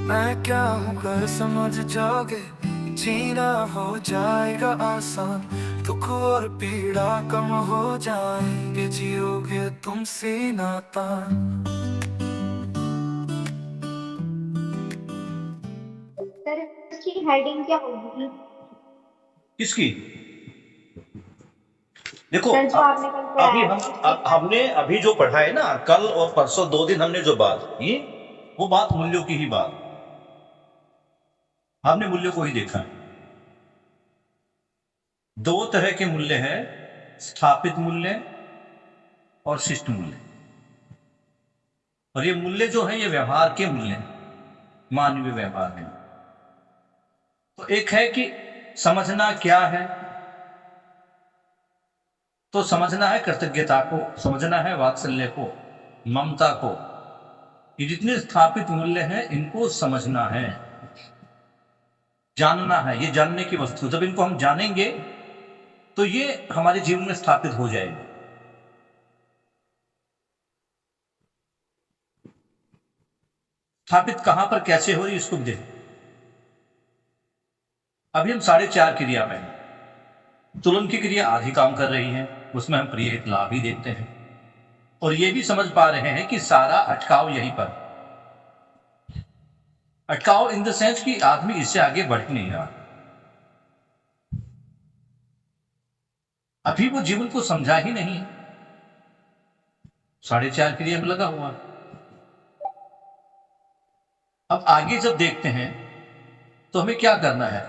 मैं क्या हूँ कर समझ जाओगे, जीना हो जाएगा आसान, दुख और पीड़ा कम हो जाएंगे, जियोगे तुम सीना तान। सर इसकी हेडिंग क्या होगी? किसकी? देखो सर जो आपने कल अभी पढ़ाया हम था उसमें क्या हमने अभी जो पढ़ा है ना, कल और परसों 2 दिन हमने जो बात की, वो बात मूल्यों की ही बात। हमने मूल्यों को ही देखा है। दो तरह के मूल्य हैं, स्थापित मूल्य और शिष्ट मूल्य। और ये मूल्य जो है, ये व्यवहार के मूल्य हैं, मानवीय व्यवहार है। तो एक है कि समझना क्या है, तो समझना है कृतज्ञता को, समझना है वात्सल्य को, ममता को। ये जितने स्थापित मूल्य हैं, इनको समझना है, जानना है। ये जानने की वस्तु, जब इनको हम जानेंगे तो ये हमारे जीवन में स्थापित हो जाएगी। स्थापित कहां पर कैसे हो रही, इसको भी देखें। अभी हम 4.5 क्रिया में हैं। तुलन की क्रिया आधी काम कर रही है, उसमें हम प्रिय हित लाभ ही देखते हैं, और ये भी समझ पा रहे हैं कि सारा अटकाव यहीं पर। अटकाव इन द सेंस कि आदमी इससे आगे बढ़ ही नहीं रहा। अभी वो जीवन को समझा ही नहीं, 4.5 क्रिया में लगा हुआ। अब आगे जब देखते हैं तो हमें क्या करना है।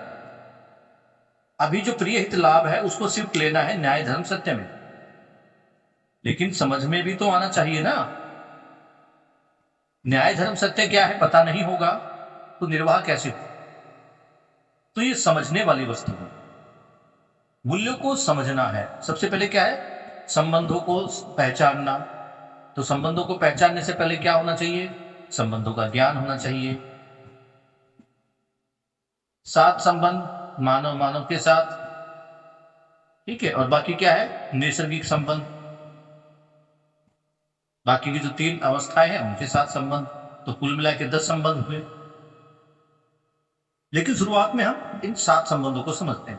अभी जो प्रिय हित लाभ है उसको सिर्फ लेना है न्याय धर्म सत्य में, लेकिन समझ में भी तो आना चाहिए ना। न्याय धर्म सत्य क्या है पता नहीं होगा तो निर्वाह कैसे हो। तो ये समझने वाली वस्तु है। मूल्यों को समझना है। सबसे पहले क्या है, संबंधों को पहचानना। तो संबंधों को पहचानने से पहले क्या होना चाहिए, संबंधों का ज्ञान होना चाहिए। सात संबंध मानव मानव के साथ, ठीक है। और बाकी क्या है, नैसर्गिक संबंध, बाकी की जो 3 अवस्थाएं हैं उनके साथ संबंध। तो कुल मिला के 10 संबंध हुए। लेकिन शुरुआत में हम इन 7 संबंधों को समझते हैं।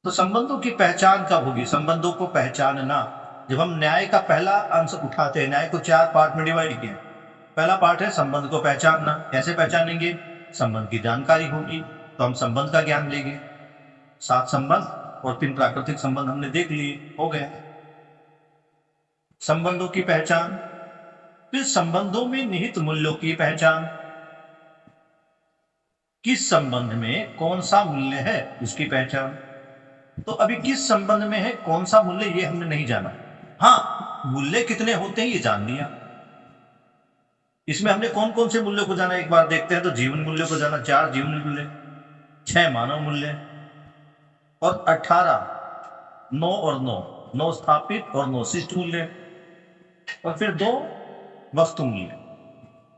तो संबंधों की पहचान कब होगी, संबंधों को पहचानना जब हम न्याय का पहला अंश उठाते हैं। न्याय को 4 पार्ट में डिवाइड किया। पहला पार्ट है संबंध को पहचानना। कैसे पहचानेंगे, संबंध की जानकारी होगी तो हम संबंध का ज्ञान लेंगे। 7 संबंध और 3 प्राकृतिक संबंध हमने देख लिए, हो गए। संबंधों की पहचान, फिर संबंधों में निहित मूल्यों की पहचान। किस संबंध में कौन सा मूल्य है उसकी पहचान। तो अभी किस संबंध में है कौन सा मूल्य, ये हमने नहीं जाना। हाँ, मूल्य कितने होते हैं ये जान लिया। इसमें हमने कौन कौन से मूल्यों को जाना एक बार देखते हैं। तो जीवन मूल्य को जाना, 4 जीवन मूल्य, 6 मानव मूल्य और 18, 9 और 9, 9 स्थापित और 9 शिष्ट मूल्य, और फिर 2 वस्तु मूल्य।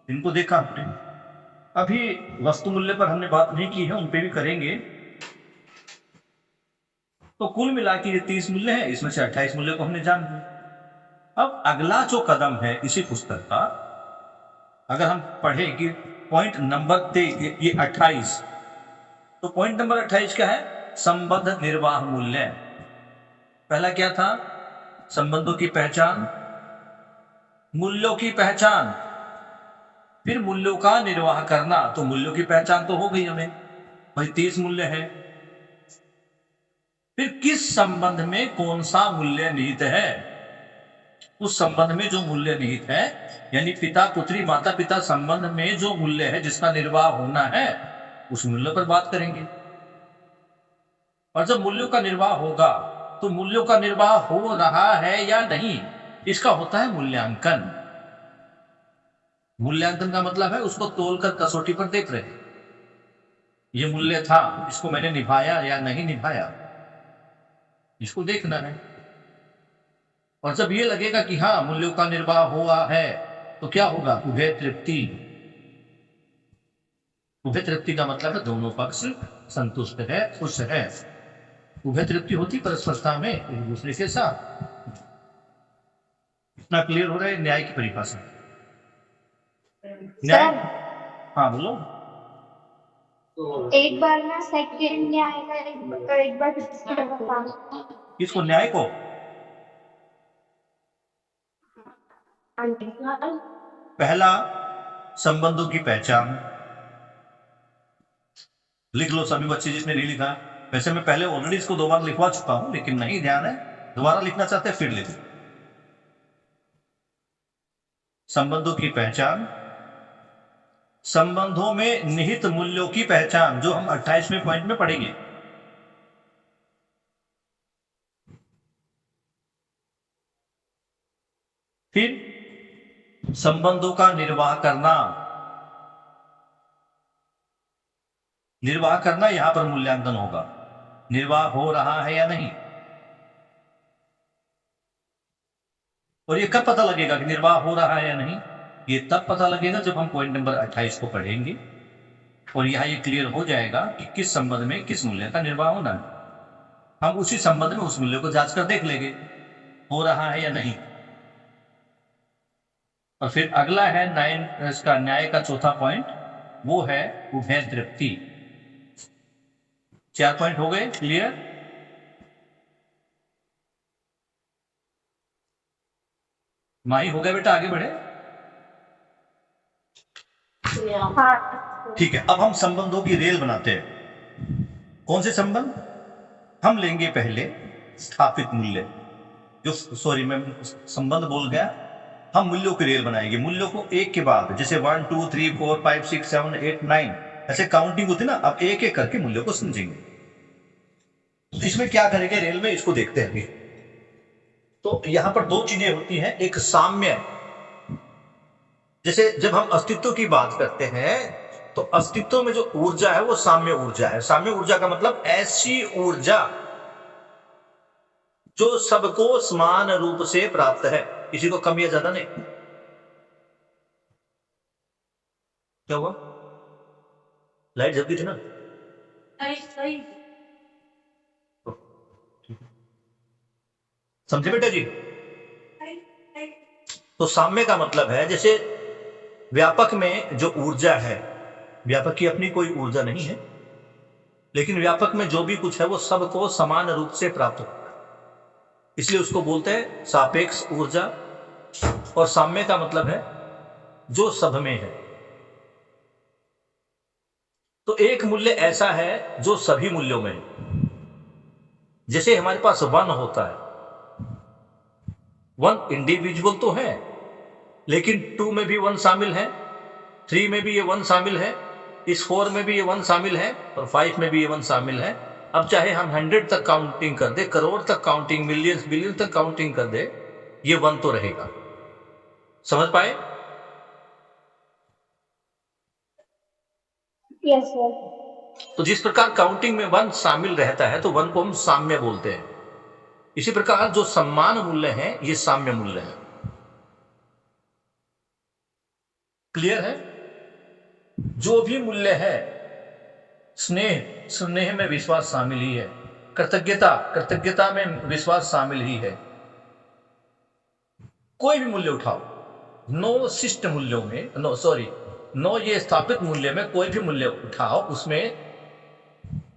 इनको देखा हमने। अभी वस्तु मूल्य पर हमने बात नहीं की है, उन पे भी करेंगे। तो कुल मिला के ये 30 मूल्य है, इसमें से 28 मूल्य को हमने जान लिया। अब अगला जो कदम है इसी पुस्तक का, अगर हम पढ़े कि पॉइंट नंबर 23, ये 28, तो पॉइंट नंबर 28 क्या है, संबंध निर्वाह मूल्य। पहला क्या था, संबंधों की पहचान, मूल्यों की पहचान, फिर मूल्यों का निर्वाह करना। तो मूल्यों की पहचान तो हो गई हमें, भाई 30 मूल्य है। फिर किस संबंध में कौन सा मूल्य निहित है, उस संबंध में जो मूल्य निहित है, यानी पिता पुत्री माता पिता संबंध में जो मूल्य है जिसका निर्वाह होना है, उस मूल्य पर बात करेंगे। और जब मूल्यों का निर्वाह होगा तो मूल्यों का निर्वाह हो रहा है या नहीं, इसका होता है मूल्यांकन। मूल्यांकन का मतलब है उसको तोलकर कसौटी पर देख रहे हैं, ये मूल्य था, इसको मैंने निभाया या नहीं निभाया, इसको देखना है। और जब ये लगेगा कि हाँ मूल्यों का निर्वाह हुआ है, तो क्या होगा, उभय तृप्ति। उभय तृप्ति का मतलब है दोनों पक्ष संतुष्ट है, खुश है। उभय तृप्ति होती परस्परता में एक दूसरे के साथ। इतना क्लियर हो रहा है न्याय की परिभाषा। न्याय, सर हाँ बोलो। एक बार ना सेकंड में आएगा, एक बार फिफ्थ में बताना। किसको, न्याय को? पहला, संबंधों की पहचान। लिख लो सभी बच्चे जिसने नहीं लिखा। वैसे मैं पहले ऑलरेडी इसको 2 बार लिखवा चुका हूं, लेकिन नहीं ध्यान है, दोबारा लिखना चाहते हैं फिर लिख लो। संबंधों की पहचान, संबंधों में निहित मूल्यों की पहचान, जो हम 28वें पॉइंट में पढ़ेंगे। फिर संबंधों का निर्वाह करना। निर्वाह करना, यहां पर मूल्यांकन होगा, निर्वाह हो रहा है या नहीं। और ये कब पता लगेगा कि निर्वाह हो रहा है या नहीं? ये तब पता लगेगा जब हम पॉइंट नंबर 28 को पढ़ेंगे और यहां ये क्लियर हो जाएगा कि किस संबंध में किस मूल्य का निर्वाह होना है। हम उसी संबंध में उस मूल्य को जांच कर देख लेंगे हो रहा है या नहीं। और फिर अगला है 9 इसका न्याय का चौथा पॉइंट, वो है उभय तृप्ति। 4 पॉइंट हो गए क्लियर। माही हो गया बेटा, आगे बढ़े। हाँ ठीक है, अब हम संबंधों की रेल बनाते हैं। कौन से संबंध? हम लेंगे पहले स्थापित मूल्य, जो सॉरी मैं संबंध बोल गया, हम मूल्यों की रेल बनाएंगे। मूल्यों को एक के बाद, जैसे 1 2 3 4 5 6 7 8 9 ऐसे काउंटिंग होती ना, अब एक एक करके मूल्यों को समझेंगे। तो इसमें क्या करेंगे रेल में, इसको देखते हैं अभी। तो यहां पर 2 चीजें होती हैं, एक साम्य, जैसे जब हम अस्तित्व की बात करते हैं तो अस्तित्व में जो ऊर्जा है वो साम्य ऊर्जा है। साम्य ऊर्जा का मतलब ऐसी ऊर्जा जो सबको समान रूप से प्राप्त है, किसी को कम या ज्यादा नहीं। क्या हुआ? लाइट जल गई थी ना? समझे बेटा जी? तो साम्य का मतलब है, जैसे व्यापक में जो ऊर्जा है, व्यापक की अपनी कोई ऊर्जा नहीं है, लेकिन व्यापक में जो भी कुछ है वो सबको समान रूप से प्राप्त होता है, इसलिए उसको बोलते हैं सापेक्ष ऊर्जा। और साम्य का मतलब है जो सब में है। तो एक मूल्य ऐसा है जो सभी मूल्यों में है। जैसे हमारे पास 1 होता है, 1 इंडिविजुअल तो है, लेकिन 2 में भी 1 शामिल है, 3 में भी ये 1 शामिल है, इस 4 में भी ये 1 शामिल है, और 5 में भी ये 1 शामिल है। अब चाहे हम 100 तक काउंटिंग कर दे, करोड़ तक काउंटिंग, मिलियंस बिलियन तक काउंटिंग कर दे, ये 1 तो रहेगा। समझ पाए? Yes sir. तो जिस प्रकार काउंटिंग में 1 शामिल रहता है तो 1 को हम साम्य बोलते हैं। इसी प्रकार जो समान मूल्य है ये साम्य मूल्य है। क्लियर है? जो भी मूल्य है, स्नेह, स्नेह में विश्वास शामिल ही है, कृतज्ञता, कृतज्ञता में विश्वास शामिल ही है। कोई भी मूल्य उठाओ, 9 शिष्ट मूल्यों में, 9 ये स्थापित मूल्य में कोई भी मूल्य उठाओ, उसमें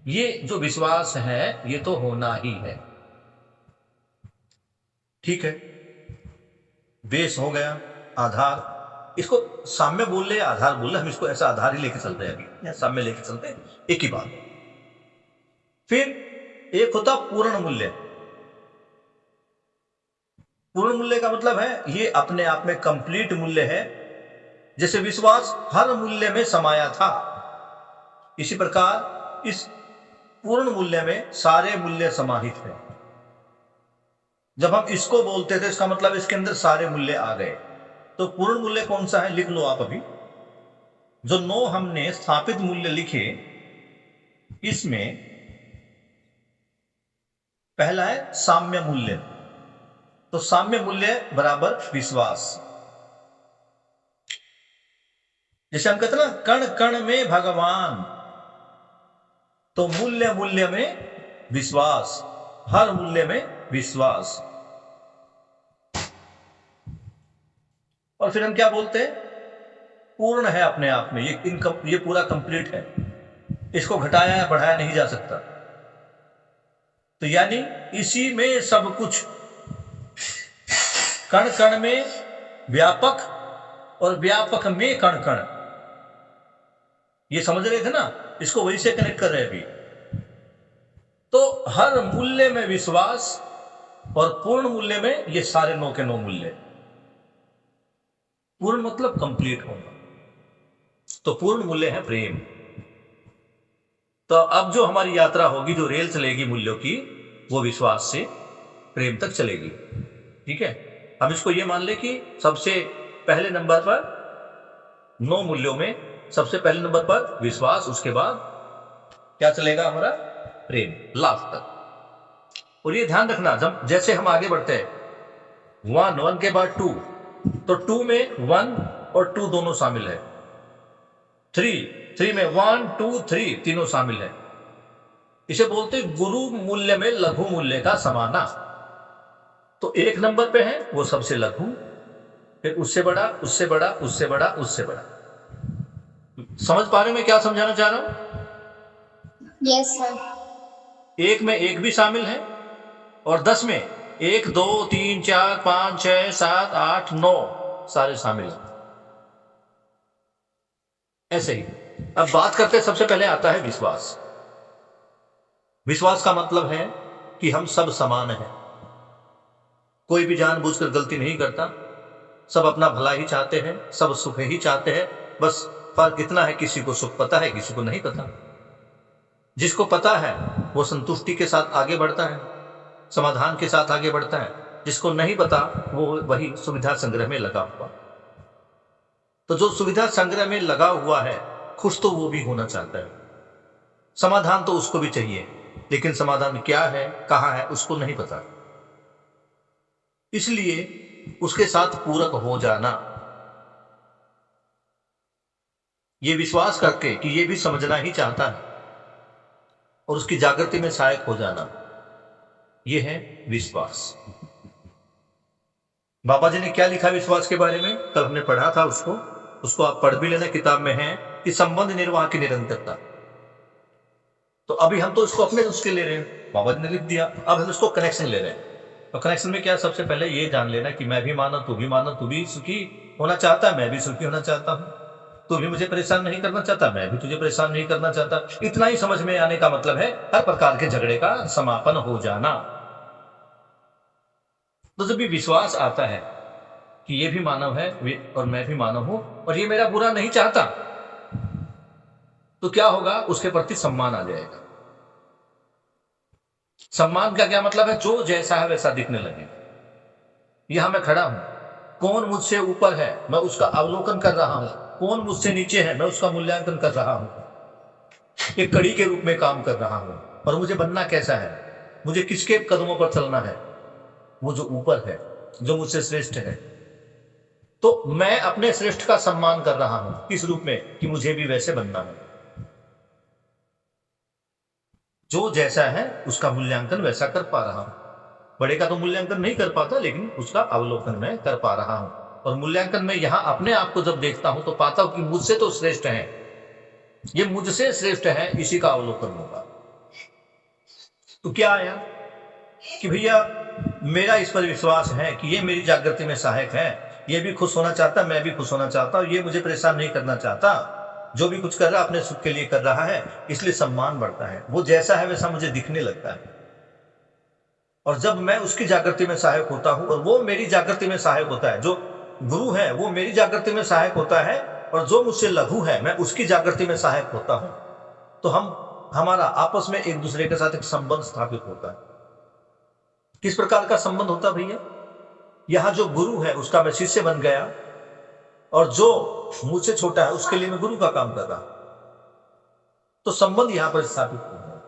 ये जो विश्वास है ये तो होना ही है। ठीक है, बेस हो गया, आधार। इसको साम्य बोल ले, आधार बोल ले, हम इसको ऐसा आधार ही लेके चलते हैं अभी, साम्य लेके चलते हैं, एक ही बात। फिर एक होता पूर्ण मूल्य। पूर्ण मूल्य का मतलब है ये अपने आप में कंप्लीट मूल्य है। जैसे विश्वास हर मूल्य में समाया था, इसी प्रकार इस पूर्ण मूल्य में सारे मूल्य समाहित हैं। जब हम इसको बोलते थे इसका मतलब इसके अंदर सारे मूल्य आ गए। तो पूर्ण मूल्य कौन सा है, लिख लो आप अभी। जो 9 हमने स्थापित मूल्य लिखे, इसमें पहला है साम्य मूल्य। तो साम्य मूल्य बराबर विश्वास। जैसे हम कहते ना कण कण में भगवान, तो मूल्य मूल्य में विश्वास, हर मूल्य में विश्वास। और फिर हम क्या बोलते हैं, पूर्ण है अपने आप में, ये पूरा कंप्लीट है, इसको घटाया या बढ़ाया नहीं जा सकता। तो यानी इसी में सब कुछ, कण कण में व्यापक और व्यापक में कण कण, ये समझ रहे थे ना, इसको वही से कनेक्ट कर रहे हैं अभी। तो हर मूल्य में विश्वास और पूर्ण मूल्य में ये सारे 9 के 9 मूल्य। पूर्ण मतलब कंप्लीट होना, तो पूर्ण मूल्य है प्रेम। तो अब जो हमारी यात्रा होगी, जो रेल चलेगी मूल्यों की, वो विश्वास से प्रेम तक चलेगी। ठीक है, अब इसको ये मान ले कि सबसे पहले नंबर पर 9 मूल्यों में सबसे पहले नंबर पर विश्वास, उसके बाद क्या चलेगा हमारा प्रेम, लास्ट तक। और ये ध्यान रखना, जब जैसे हम आगे बढ़ते हैं, 1 के बाद 2, तो 2 में 1 और 2 दोनों शामिल है। 3 में 1, 2, 3 तीनों शामिल है। इसे बोलते गुरु मूल्य में लघु मूल्य का समाना। तो 1 नंबर पे है वो सबसे लघु, फिर उससे बड़ा, उससे बड़ा, उससे बड़ा, उससे बड़ा। समझ पा रहे हो मैं क्या समझाना चाह रहा हूं? Yes sir. 1 में 1 भी शामिल है, और 10 में 1, 2, 3, 4, 5, 6, 7, 8, 9 सारे शामिल हैं। ऐसे ही अब बात करते हैं, सबसे पहले आता है विश्वास। विश्वास का मतलब है कि हम सब समान हैं, कोई भी जानबूझकर गलती नहीं करता, सब अपना भला ही चाहते हैं, सब सुख ही चाहते हैं। बस फर्क इतना है, किसी को सुख पता है, किसी को नहीं पता। जिसको पता है वो संतुष्टि के साथ आगे बढ़ता है, समाधान के साथ आगे बढ़ता है। जिसको नहीं पता वो वही सुविधा संग्रह में लगा हुआ। तो जो सुविधा संग्रह में लगा हुआ है, खुश तो वो भी होना चाहता है, समाधान तो उसको भी चाहिए, लेकिन समाधान क्या है, कहां है, उसको नहीं पता। इसलिए उसके साथ पूरक हो जाना, ये विश्वास करके कि ये भी समझना ही चाहता है, और उसकी जागृति में सहायक हो जाना, ये है विश्वास। बाबा जी ने क्या लिखा विश्वास के बारे में, कल हमने पढ़ा था, उसको आप पढ़ भी लेना, किताब में है कि संबंध निर्वाह की निरंतरता। तो अभी हम तो इसको अपने उसके ले रहे हैं, बाबा जी ने लिख दिया, अब हम इसको कनेक्शन ले रहे हैं। तो कनेक्शन में क्या, सबसे पहले ये जान लेना कि मैं भी माना, तू भी माना, तू भी सुखी होना चाहता है, मैं भी सुखी होना चाहता हूं, तू भी मुझे परेशान नहीं करना चाहता, मैं भी तुझे परेशान नहीं करना चाहता। इतना ही समझ में आने का मतलब है हर प्रकार के झगड़े का समापन हो जाना। तो जब भी विश्वास आता है कि ये भी मानव है और मैं भी मानव हूं, और ये मेरा बुरा नहीं चाहता, तो क्या होगा, उसके प्रति सम्मान आ जाएगा। सम्मान का क्या मतलब है, जो जैसा है वैसा दिखने लगे। यहां मैं खड़ा हूं, कौन मुझसे ऊपर है मैं उसका अवलोकन कर रहा हूं, कौन मुझसे नीचे है मैं उसका मूल्यांकन कर रहा हूं, एक कड़ी के रूप में काम कर रहा हूं। और मुझे बनना कैसा है, मुझे किसके कदमों पर चलना है, वो जो ऊपर है, जो मुझसे श्रेष्ठ है। तो मैं अपने श्रेष्ठ का सम्मान कर रहा हूं, किस रूप में, कि मुझे भी वैसे बनना है। जो जैसा है उसका मूल्यांकन वैसा कर पा रहा हूं। बड़े का तो मूल्यांकन नहीं कर पाता, लेकिन उसका अवलोकन मैं कर पा रहा हूं। और मूल्यांकन में यहां अपने आप को जब देखता हूं तो पाता हूं कि मुझसे तो श्रेष्ठ है, ये मुझसे श्रेष्ठ है, इसी का अवलोकन होगा। तो क्या आया कि भैया मेरा इस पर विश्वास है कि ये मेरी जागृति में सहायक है, ये भी खुश होना चाहता, मैं भी खुश होना चाहता हूं, ये मुझे परेशान नहीं करना चाहता, जो भी कुछ कर रहा है अपने सुख के लिए कर रहा है, इसलिए सम्मान बढ़ता है। वो जैसा है वैसा मुझे दिखने लगता है। और जब मैं उसकी जागृति में सहायक होता हूं और वो मेरी जागृति में सहायक होता है, जो गुरु है वो मेरी जागृति में सहायक होता है, और जो मुझसे लघु है मैं उसकी जागृति में सहायक होता हूं, तो हमारा आपस में एक दूसरे के साथ एक संबंध स्थापित होता है। किस प्रकार का संबंध होता भैया, यहां जो गुरु है उसका मैं शिष्य बन गया, और जो मुझसे छोटा है उसके लिए मैं गुरु का काम कर रहा, तो संबंध यहां पर स्थापित हो गया।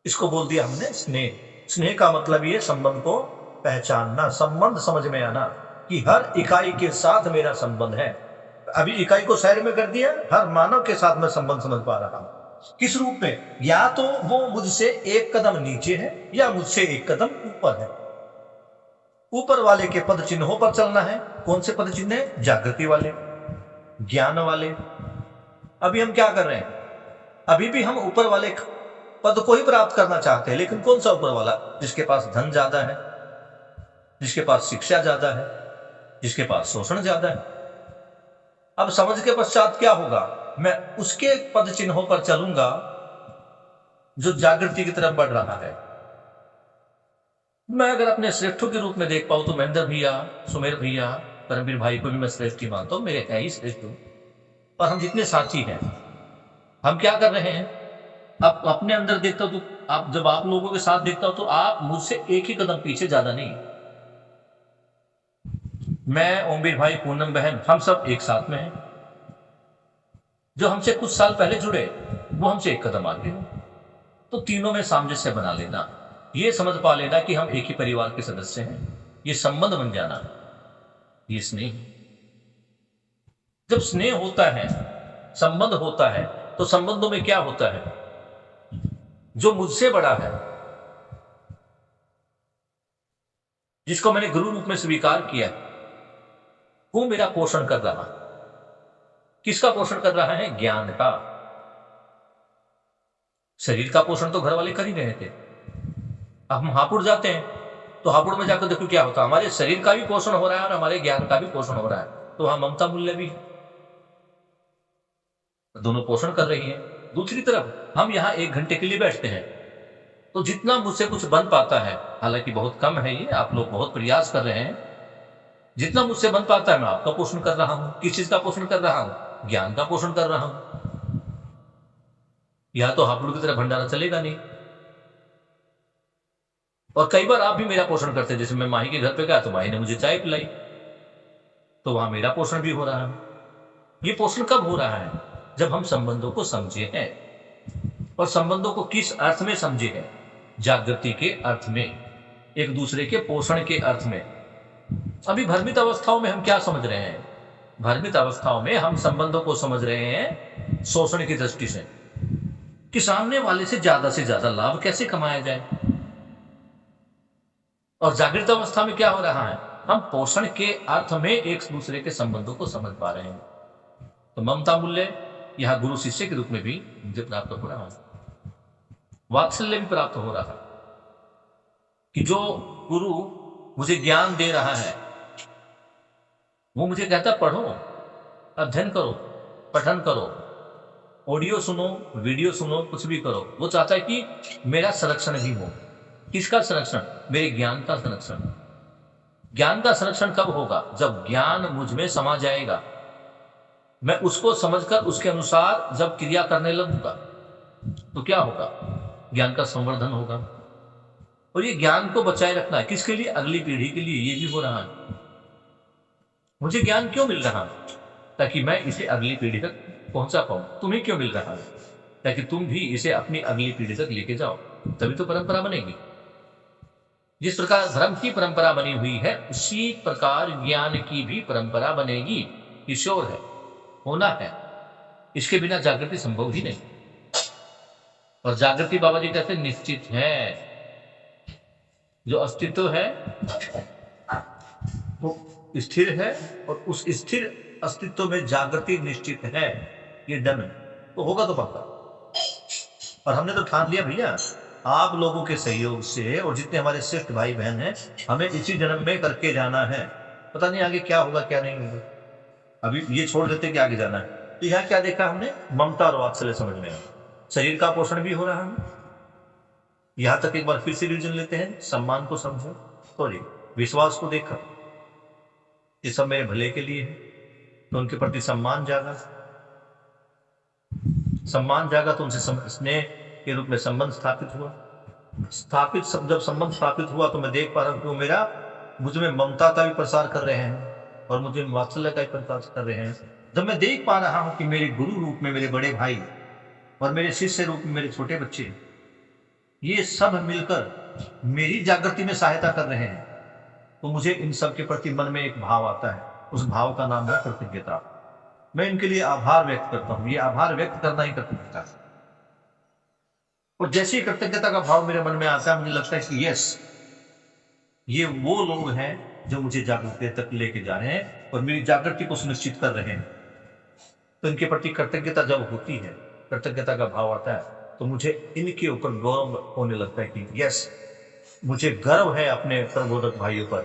इसको बोल दिया हमने स्नेह। स्नेह का मतलब ये संबंध को पहचानना, संबंध समझ में आना कि हर इकाई के साथ मेरा संबंध है। अभी इकाई को साइड में कर दिया, हर मानव के साथ मैं संबंध समझ पा रहा हूं। किस रूप में, या तो वो मुझसे एक कदम नीचे है या मुझसे एक कदम ऊपर है। ऊपर वाले के पद चिन्हों पर चलना है। कौन से पद चिन्ह है, जागृति वाले। ज्ञान वाले। अभी हम क्या कर रहे हैं? अभी भी हम ऊपर वाले पद को ही प्राप्त करना चाहते हैं, लेकिन कौन सा ऊपर वाला? जिसके पास धन ज्यादा है, जिसके पास शिक्षा ज्यादा है, जिसके पास शोषण ज्यादा है। अब समझ के पश्चात क्या होगा? मैं उसके पद चिन्हों पर चलूंगा जो जागृति की तरफ बढ़ रहा है। मैं अगर अपने श्रेष्ठों के रूप में देख पाऊं तो महेंद्र भैया, सुमेर भैया, परमवीर भाई को भी मैं श्रेष्ठ ही मानता हूं, मेरे है ही श्रेष्ठ। और हम जितने साथी हैं, हम क्या कर रहे हैं? अब अपने अंदर देखता हूं तो आप, जब आप लोगों के साथ देखता हूं तो आप मुझसे एक ही कदम पीछे, ज्यादा नहीं। मैं, ओमवीर भाई, पूनम बहन, हम सब एक साथ में हैं। जो हमसे कुछ साल पहले जुड़े वो हमसे एक कदम आगे हो। तो तीनों में सामंजस्य बना लेना, ये समझ पा लेना कि हम एक ही परिवार के सदस्य हैं, ये संबंध बन जाना, ये स्नेह। जब स्नेह होता है, संबंध होता है, तो संबंधों में क्या होता है? जो मुझसे बड़ा है, जिसको मैंने गुरु रूप में स्वीकार किया, वो मेरा पोषण कर रहा। किसका पोषण कर रहा है? ज्ञान का। शरीर का पोषण तो घर वाले कर ही रहे थे। अब हम हापुड़ जाते हैं तो हापुड़ में जाकर देखो क्या होता है, हमारे शरीर का भी पोषण हो रहा है और हमारे ज्ञान का भी पोषण हो रहा है। तो वहां ममता मूल्य भी है, दोनों पोषण कर रही है। दूसरी तरफ हम यहां 1 घंटे के लिए बैठते हैं, तो जितना मुझसे कुछ बन पाता है, हालांकि बहुत कम है ये, आप लोग बहुत प्रयास कर रहे हैं, जितना मुझसे बन पाता है मैं आपका पोषण कर रहा हूं। किस चीज का पोषण कर रहा हूं? ज्ञान का पोषण कर रहा हूं। यह तो हापुड़ की तरह भंडारा चलेगा नहीं। और कई बार आप भी मेरा पोषण करते हैं, जैसे मैं माही के घर पे गया तो माही ने मुझे चाय पिलाई, तो वहां मेरा पोषण भी हो रहा है। ये पोषण कब हो रहा है? जब हम संबंधों को समझे हैं। और संबंधों को किस अर्थ में समझे हैं? जागृति के अर्थ में, एक दूसरे के पोषण के अर्थ में। अभी भ्रमित अवस्थाओं में हम क्या समझ रहे हैं? भ्रमित अवस्थाओं में हम संबंधों को समझ रहे हैं शोषण की दृष्टि से, कि सामने वाले से ज्यादा लाभ कैसे कमाया जाए। और जागृत अवस्था में क्या हो रहा है? हम पोषण के अर्थ में एक दूसरे के संबंधों को समझ पा रहे हैं। तो ममता मूल्य यह गुरु शिष्य के रूप में भी मुझे प्राप्त हो रहा है। वात्सल्य भी प्राप्त हो रहा है कि जो गुरु मुझे ज्ञान दे रहा है, वो मुझे कहता पढ़ो, अध्ययन करो, पठन करो, ऑडियो सुनो, वीडियो सुनो, कुछ भी करो। वो चाहता है कि मेरा संरक्षण भी हो। किसका संरक्षण? मेरे ज्ञान का संरक्षण। ज्ञान का संरक्षण कब होगा? जब ज्ञान मुझ में समा जाएगा, मैं उसको समझकर उसके अनुसार जब क्रिया करने लगूंगा तो क्या होगा? ज्ञान का संवर्धन होगा। और ये ज्ञान को बचाए रखना है किसके लिए? अगली पीढ़ी के लिए। ये भी हो रहा है। मुझे ज्ञान क्यों मिल रहा है? ताकि मैं इसे अगली पीढ़ी तक पहुंचा पाऊं। तुम्हें क्यों मिल रहा है? ताकि तुम भी इसे अपनी अगली पीढ़ी तक लेके जाओ, तभी तो परंपरा बनेगी। जिस प्रकार धर्म की परंपरा बनी हुई है, उसी प्रकार ज्ञान की भी परंपरा बनेगी। ईश्वर है, होना है, इसके बिना जागृति संभव ही नहीं। और जागृति बाबा जी कहते निश्चित है। जो अस्तित्व है वो स्थिर है, और उस स्थिर अस्तित्व में जागृति निश्चित है। ये डन तो होगा तो पक्का। और हमने तो ठान लिया भैया, आप लोगों के सहयोग से और जितने हमारे श्रेष्ठ भाई बहन हैं, हमें इसी जन्म में करके जाना है। पता नहीं आगे क्या होगा क्या नहीं होगा, अभी ये छोड़ देते कि आगे जाना है। तो यहाँ क्या देखा हमने? ममता और वात्सल्य समझ में आया। शरीर का पोषण भी हो रहा है। यहां तक एक बार फिर से रिवीजन लेते हैं। सम्मान को समझो, सॉरी विश्वास को देखा, ये सब मेरे भले के लिए है, तो उनके प्रति सम्मान जागा। सम्मान जागा तो उनसे स्नेह के रूप में संबंध स्थापित हुआ। जब संबंध स्थापित हुआ तो मैं देख पा रहा हूं कि वो मेरा मुझ में ममता का भी प्रसार कर रहे हैं और मुझे वात्सल्य का भी प्रसार कर रहे हैं। जब मैं देख पा रहा हूं कि मेरे गुरु रूप में मेरे बड़े भाई और मेरे शिष्य रूप में मेरे छोटे बच्चे, ये सब मिलकर मेरी जागृति में सहायता कर रहे हैं, तो मुझे इन सब के प्रति मन में एक भाव आता है। उस भाव का नाम है कृतज्ञता। मैं इनके लिए आभार व्यक्त करता हूं। ये आभार व्यक्त करना ही कृतज्ञता है। और जैसे ही कृतज्ञता का भाव मेरे मन में आता है, मुझे लगता है कि यस, ये वो लोग हैं जो मुझे जागृति तक लेके जा रहे हैं और मेरी जागृति को सुनिश्चित कर रहे हैं। तो इनके प्रति कृतज्ञता जब होती है, कृतज्ञता का भाव आता है, तो मुझे इनके ऊपर गौरव होने लगता है कि यस, मुझे गर्व है अपने प्रबोधक भाइयों पर,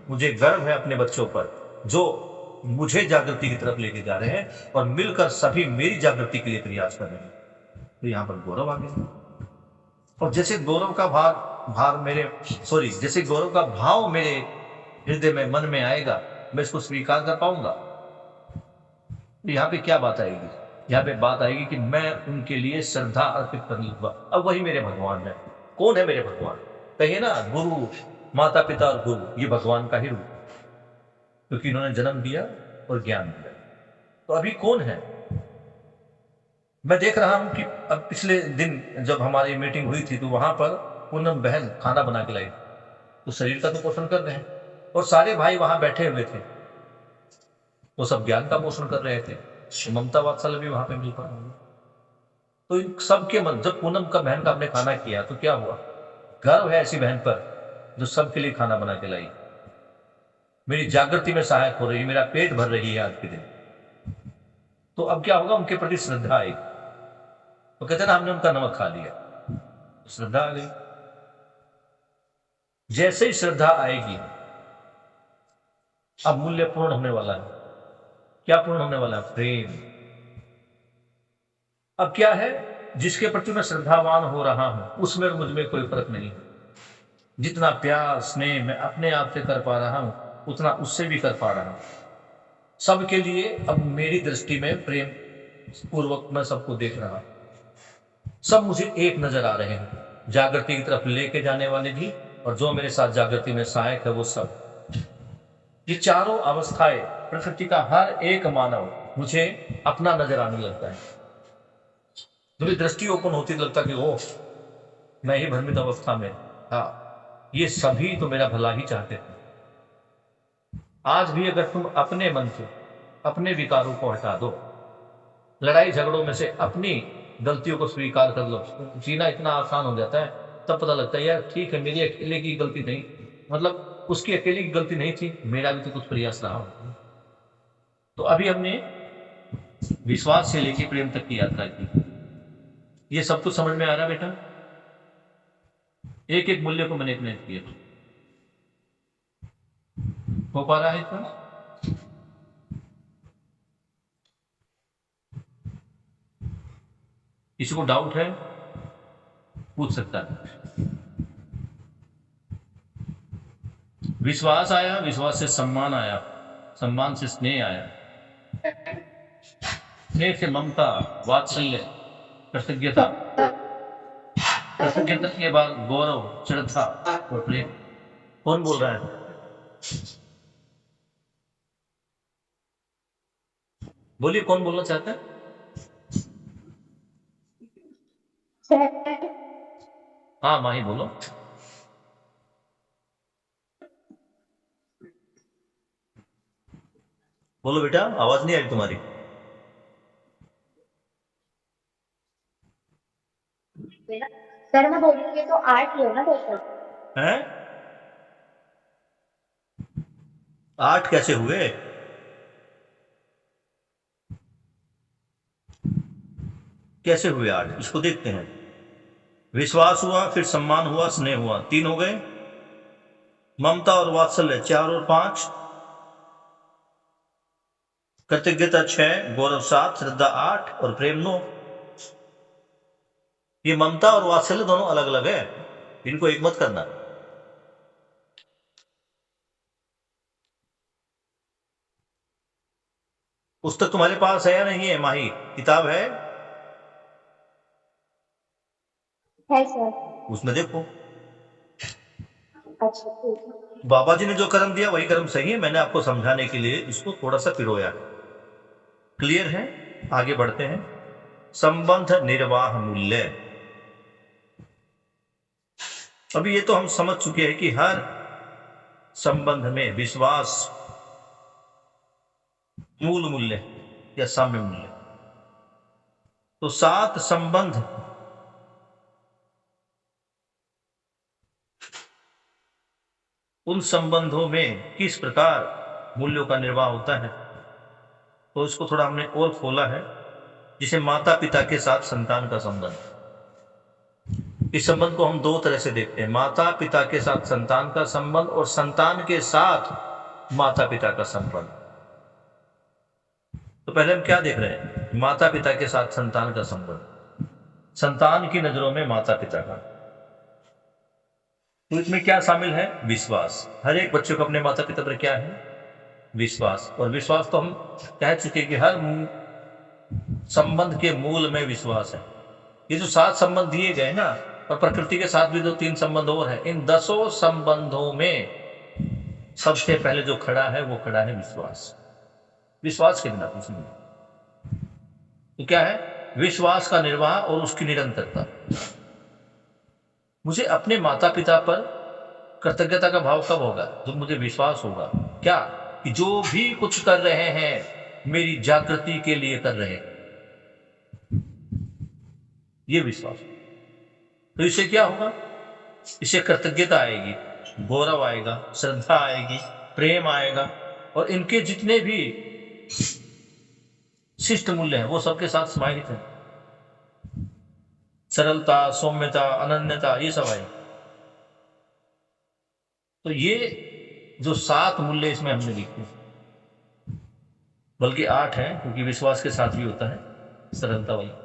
मुझे गर्व है अपने बच्चों पर, जो मुझे जागृति की तरफ लेके जा रहे हैं और मिलकर सभी मेरी जागृति के लिए प्रयास कर रहे हैं। तो यहाँ पर गौरव आ गया। और जैसे गौरव का जैसे गौरव का भाव मेरे हृदय में, मन में आएगा, मैं इसको स्वीकार कर पाऊंगा। तो यहाँ पे क्या बात आएगी? यहाँ पे बात आएगी कि मैं उनके लिए श्रद्धा अर्पित करने लूंगा। अब वही मेरे भगवान है। कौन है मेरे भगवान? कहिए ना, गुरु, माता पिता और गुरु, ये भगवान का ही रूप, क्योंकि इन्होंने जन्म दिया और ज्ञान दिया। तो अभी कौन है? मैं देख रहा हूं कि अब पिछले दिन जब हमारी मीटिंग हुई थी, तो वहां पर पूनम बहन खाना बना के लाई, तो शरीर का तो पोषण कर रहे हैं, और सारे भाई वहां बैठे हुए थे, वो सब ज्ञान का पोषण कर रहे थे। ममता वात्सल्य भी वहां पे मिल पा रहा है। तो इन सबके मन, जब पूनम का बहन का हमने खाना किया, तो क्या हुआ? गर्व है ऐसी बहन पर जो सबके लिए खाना बना के लाई, मेरी जागृति में सहायक हो रही है, मेरा पेट भर रही है आज के दिन। तो अब क्या होगा? उनके प्रति श्रद्धा आएगी। तो कहते ना, हमने उनका नमक खा लिया, तो श्रद्धा आ गई। जैसे ही श्रद्धा आएगी, अब मूल्य पूर्ण होने वाला है। क्या पूर्ण होने वाला है? प्रेम। अब क्या है? जिसके प्रति मैं श्रद्धावान हो रहा हूं, उसमें और मुझ में कोई फर्क नहीं है। जितना प्यार स्नेह मैं अपने आप से कर पा रहा हूं, उतना उससे भी कर पा रहा हूं। सबके लिए अब मेरी दृष्टि में प्रेम पूर्वक मैं सबको देख रहा हूं। सब मुझे एक नजर आ रहे हैं, जागृति की तरफ लेके जाने वाले भी, और जो मेरे साथ जागृति में सहायक है वो सब। ये चारों अवस्थाएं, प्रकृति का हर एक मानव मुझे अपना नजर आने लगता है। मेरी दृष्टि ओपन होती, लगता कि ओह, मैं ही भ्रमित अवस्था में था, ये सभी तो मेरा भला ही चाहते थे। आज भी अगर तुम अपने मन से अपने विकारों को हटा दो, लड़ाई झगड़ों में से अपनी गलतियों को स्वीकार कर लो, जीना इतना आसान हो जाता है। तब पता लगता है यार, ठीक है, मेरी अकेले की गलती नहीं, मतलब उसकी अकेले की गलती नहीं थी, मेरा भी तो कुछ प्रयास रहा। तो अभी हमने विश्वास से लेकर प्रेम तक की यात्रा की। ये सब कुछ समझ में आ रहा बेटा? एक एक मूल्य को मैंने एक्सप्लेन किया। हो पा रहा है इतना? किसी को डाउट है? पूछ सकता है। विश्वास आया, विश्वास से सम्मान आया, सम्मान से स्नेह आया, स्नेह से ममता, वात्सल्य, कृतज्ञता, कृतज्ञता के बाद गौरव, श्रद्धा और प्रेम। कौन बोल रहा है? बोलिए, कौन बोलना चाहता है? हाँ माही बोलो। बोलो बेटा, आवाज नहीं आ रही तुम्हारी। सर मैं बोलूंगी तो 8 ही हो ना टोटल? हैं? 8 कैसे हुए? कैसे हुए 8? इसको देखते हैं। विश्वास हुआ, फिर सम्मान हुआ, स्नेह हुआ, 3 हो गए। ममता और वात्सल्य 4 और 5, कृतज्ञता 6, गौरव 7, श्रद्धा 8 और प्रेम 9। ये ममता और वात्सल्य दोनों अलग अलग है, इनको एक मत करना। पुस्तक तुम्हारे पास है या नहीं है माही? किताब है? है सर। उसमें देखो। अच्छा ठीक है। बाबा जी ने जो कर्म दिया वही कर्म सही है। मैंने आपको समझाने के लिए इसको थोड़ा सा पिरोया। क्लियर है? आगे बढ़ते हैं। संबंध निर्वाह मूल्य। अभी ये तो हम समझ चुके हैं कि हर संबंध में विश्वास मूल मूल्य या साम्य मूल्य। तो 7 संबंध उन संबंधों में किस प्रकार मूल्यों का निर्वाह होता है, तो इसको थोड़ा हमने और खोला है, जिसे माता पिता के साथ संतान का संबंध। इस संबंध को हम दो तरह से देखते हैं, माता पिता के साथ संतान का संबंध और संतान के साथ माता पिता का संबंध। तो पहले हम क्या देख रहे हैं, माता पिता के साथ संतान का संबंध, संतान की नजरों में माता पिता का। तो इसमें क्या शामिल है, विश्वास। हर एक बच्चे को अपने माता पिता पर क्या है, विश्वास। और विश्वास तो हम कह चुके कि हर संबंध के मूल में विश्वास है। ये जो 7 संबंध दिए गए ना, और प्रकृति के साथ भी जो 3 संबंध और है, इन 10 संबंधों में सबसे पहले जो खड़ा है वो खड़ा है विश्वास। विश्वास के बिना कुछ नहीं। तो क्या है, विश्वास का निर्वाह और उसकी निरंतरता। मुझे अपने माता पिता पर कृतज्ञता का भाव कब होगा, जब मुझे विश्वास होगा क्या, कि जो भी कुछ कर रहे हैं मेरी जागृति के लिए कर रहे हैं, ये विश्वास। तो इससे क्या होगा, इससे कृतज्ञता आएगी, गौरव आएगा, श्रद्धा आएगी, प्रेम आएगा, और इनके जितने भी शिष्ट मूल्य हैं वो सबके साथ समाहित है। सरलता, सौम्यता, अनन्यता, ये सब आएगी। तो ये जो 7 मूल्य इसमें हमने लिखे, बल्कि 8 है, क्योंकि विश्वास के साथ भी होता है सरलता वाला।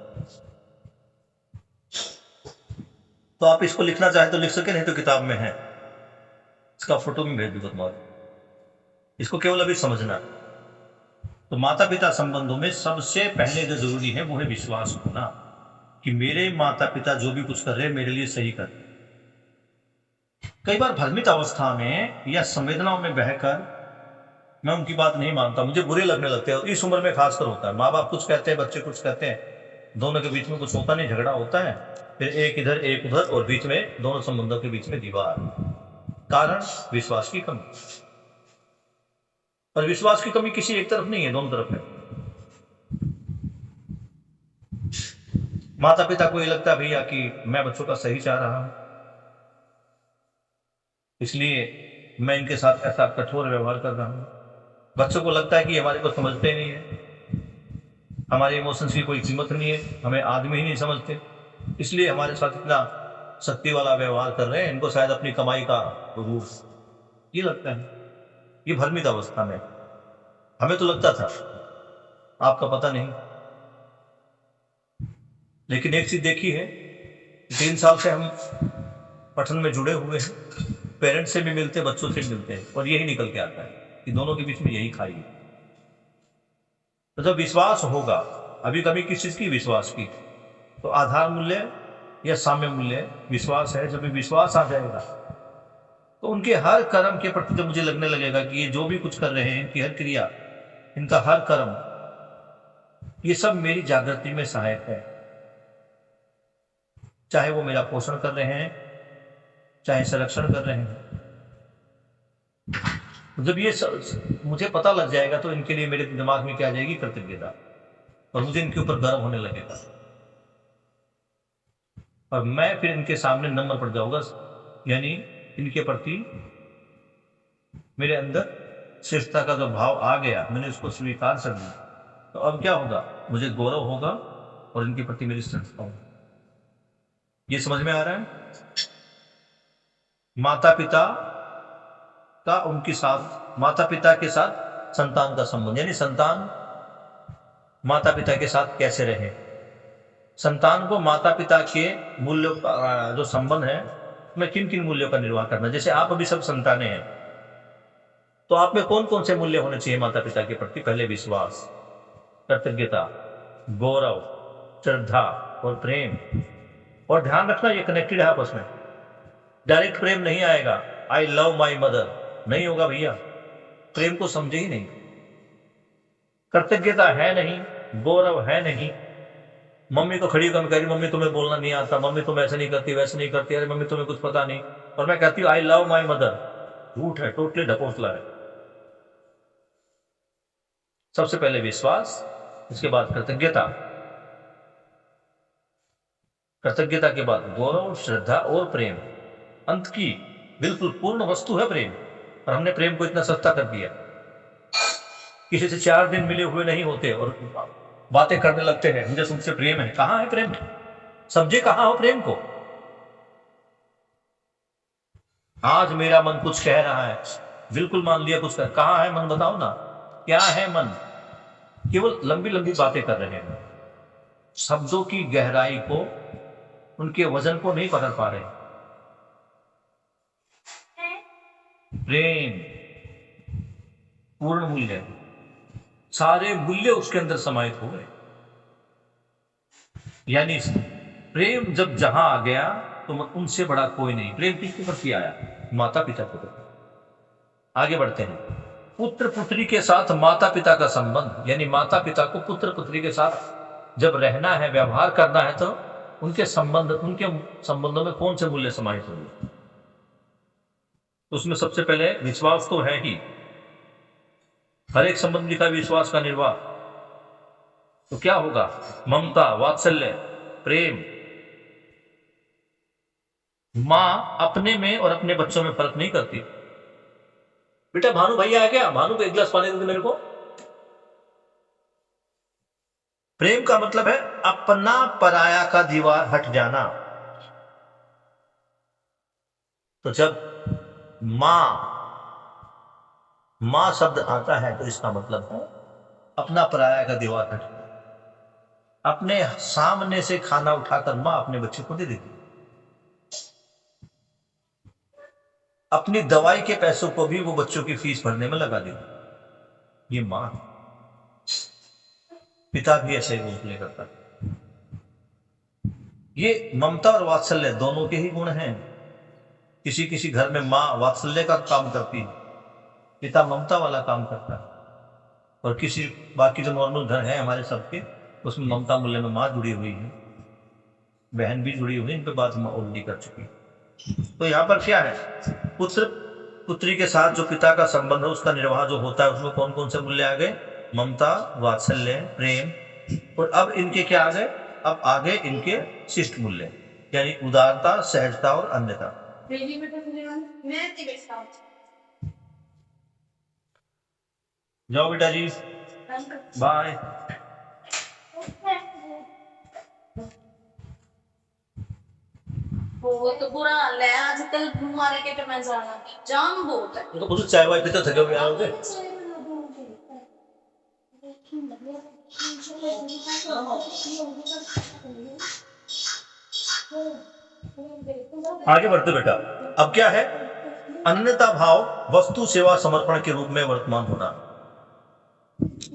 तो आप इसको लिखना चाहे तो लिख सके, नहीं तो किताब में है, इसका फोटो भी भेज दूंगा तुम्हारे, इसको केवल अभी समझना। तो माता पिता संबंधों में सबसे पहले जो जरूरी है वो है विश्वास होना, कि मेरे माता पिता जो भी कुछ कर रहे हैं मेरे लिए सही कर रहे हैं। कई बार भ्रमित अवस्था में या संवेदनाओं में बहकर मैं उनकी बात नहीं मानता, मुझे बुरे लगने लगते हैं। और इस उम्र में खासकर होता है, माँ बाप कुछ कहते हैं, बच्चे कुछ कहते हैं, दोनों के बीच में कुछ होता नहीं, झगड़ा होता है, फिर एक इधर एक उधर, और बीच में दोनों संबंधों के बीच में दीवार। कारण विश्वास की कमी। और विश्वास की कमी किसी एक तरफ नहीं है, दोनों तरफ है। माता पिता को ये लगता है भैया कि मैं बच्चों का सही चाह रहा हूं, इसलिए मैं इनके साथ ऐसा कठोर व्यवहार कर रहा हूं। बच्चों को लगता है कि हमारे को समझते नहीं है, हमारे इमोशंस की कोई कीमत नहीं है, हमें आदमी ही नहीं समझते, इसलिए हमारे साथ इतना शक्ति वाला व्यवहार कर रहे हैं, इनको शायद अपनी कमाई का रूप ये लगता है। ये भ्रमित अवस्था में, हमें तो लगता था, आपका पता नहीं। लेकिन एक चीज देखी है, 3 साल से हम पठन में जुड़े हुए हैं, पेरेंट्स से भी मिलते हैं, बच्चों से भी मिलते हैं, और यही निकल के आता है कि दोनों के बीच में यही खाई है। तो जब विश्वास होगा, अभी कभी किस चीज की, विश्वास की, तो आधार मूल्य या साम्य मूल्य विश्वास है। जब भी विश्वास आ जाएगा तो उनके हर कर्म के प्रति जब मुझे लगने लगेगा कि ये जो भी कुछ कर रहे हैं, इनकी हर क्रिया, इनका हर कर्म, ये सब मेरी जागृति में सहायक है। चाहे वो मेरा पोषण कर रहे हैं, चाहे संरक्षण कर रहे हैं। जब ये मुझे पता लग जाएगा तो इनके लिए मेरे दिमाग में क्या आ जाएगी, कृतज्ञता, और मुझे इनके ऊपर गर्व होने लगेगा, और मैं फिर इनके सामने नम्र पड़ जाऊंगा, यानी इनके प्रति मेरे अंदर शिष्टता का जो भाव आ गया, मैंने उसको स्वीकार कर लिया, तो अब क्या होगा, मुझे गौरव होगा और इनके प्रति मेरी श्रद्धा होगी। ये समझ में आ रहा है? माता पिता का उनके साथ, माता पिता के साथ संतान का संबंध, यानी संतान माता पिता के साथ कैसे रहे, संतान को माता पिता के मूल्यों का जो संबंध है, मैं किन किन मूल्यों का निर्वाह करना। जैसे आप अभी सब संतानें हैं, तो आप में कौन कौन से मूल्य होने चाहिए माता पिता के प्रति? पहले विश्वास, कृतज्ञता, गौरव, श्रद्धा और प्रेम। और ध्यान रखना, ये कनेक्टेड है आपस में। डायरेक्ट प्रेम नहीं आएगा, आई लव माई मदर नहीं होगा भैया, प्रेम को समझे ही नहीं। कृतज्ञता है नहीं, गौरव है नहीं। मम्मी को खड़ी होकर कह रही, मम्मी तुम्हें बोलना नहीं आता, मम्मी तुम ऐसे नहीं करती, वैसे नहीं करती, अरे मम्मी तुम्हें कुछ पता नहीं, और मैं कहती हूँ आई लव माई मदर, झूठ है, टोटली ढकोसला है। सबसे पहले विश्वास, उसके बाद कृतज्ञता, कृतज्ञता के बाद गौरव, श्रद्धा और प्रेम। अंत की बिल्कुल पूर्ण वस्तु है प्रेम, और हमने प्रेम को इतना सस्ता कर दिया। किसी से 4 दिन मिले हुए नहीं होते और बातें करने लगते हैं मुझे तुमसे प्रेम है। कहाँ है प्रेम? समझे कहाँ हो प्रेम को? आज मेरा मन कुछ कह रहा है, बिल्कुल मान लिया कुछ कहाँ है मन? बताओ ना, क्या है मन? केवल लंबी लंबी बातें कर रहे हैं, शब्दों की गहराई को, उनके वजन को नहीं पकड़ पा रहे। प्रेम पूर्ण मूल्य, सारे मूल्य उसके अंदर समाहित हो गए। यानी प्रेम जब जहां आ गया तो उनसे बड़ा कोई नहीं। प्रेम किसके प्रति आया? माता पिता के प्रति। आगे बढ़ते हैं। पुत्र पुत्री के साथ माता पिता का संबंध, यानी माता पिता को पुत्र पुत्री के साथ जब रहना है, व्यवहार करना है, तो उनके संबंधों में कौन से मूल्य समाहित होंगे? उसमें सबसे पहले विश्वास तो है ही। हर एक संबंधी का विश्वास का निर्वाह। तो क्या होगा? ममता, वात्सल्य, प्रेम। मां अपने में और अपने बच्चों में फर्क नहीं करती। बेटा भानु भैया है क्या? भानु को एक गिलास पानी दे मेरे को। प्रेम का मतलब है अपना पराया का दीवार हट जाना। तो जब मां शब्द आता है तो इसका मतलब है अपना पराया का दीवार हट जाना। अपने सामने से खाना उठाकर मां अपने बच्चे को दे देती। अपनी दवाई के पैसों को भी वो बच्चों की फीस भरने में लगा देती। ये मां। पिता भी ऐसे ही प्ले करता है। ये ममता और वात्सल्य दोनों के ही गुण हैं। किसी किसी घर में मां वात्सल्य का काम करती है, पिता ममता वाला काम करता है। और किसी बाकी जो नॉर्मल घर है हमारे सबके, उसमें ममता मूल्य में मां जुड़ी हुई है, बहन भी जुड़ी हुई है। इन पे बात मां ऑलरेडी कर चुकी है। तो यहाँ पर क्या है? पुत्र पुत्री के साथ जो पिता का संबंध है उसका निर्वाह जो होता है, उसमें कौन कौन से मूल्य आ गए? ममता, वात्सल्य, प्रेम। और अब इनके क्या आ गए? अब आगे इनके शिष्ट मूल्य, यानी उदारता, सहजता और अन्यता। जाओ बेटा जी, बाय। वो तो बुरा हाल है आजकल मार्केट में जाना, जाम बहुत है। तो कुछ चाय वाय पीते थके हुए आओगे? आगे बढ़ते बेटा। अब क्या है? अन्यता भाव वस्तु सेवा समर्पण के रूप में वर्तमान होना।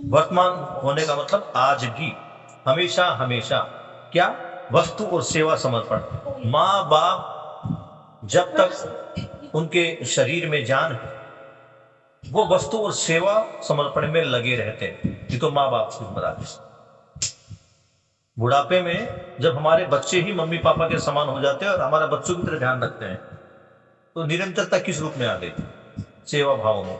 वर्तमान होने का मतलब आज की, हमेशा हमेशा। क्या? वस्तु और सेवा समर्पण। माँ बाप जब तक उनके शरीर में जान है वो वस्तु और सेवा समर्पण में लगे रहते हैं। ये तो माँ बाप से बता। बुढ़ापे में जब हमारे बच्चे ही मम्मी पापा के समान हो जाते हैं और हमारा बच्चों की तरह ध्यान रखते हैं, तो निरंतरता किस रूप में आ गई? सेवा भाव में।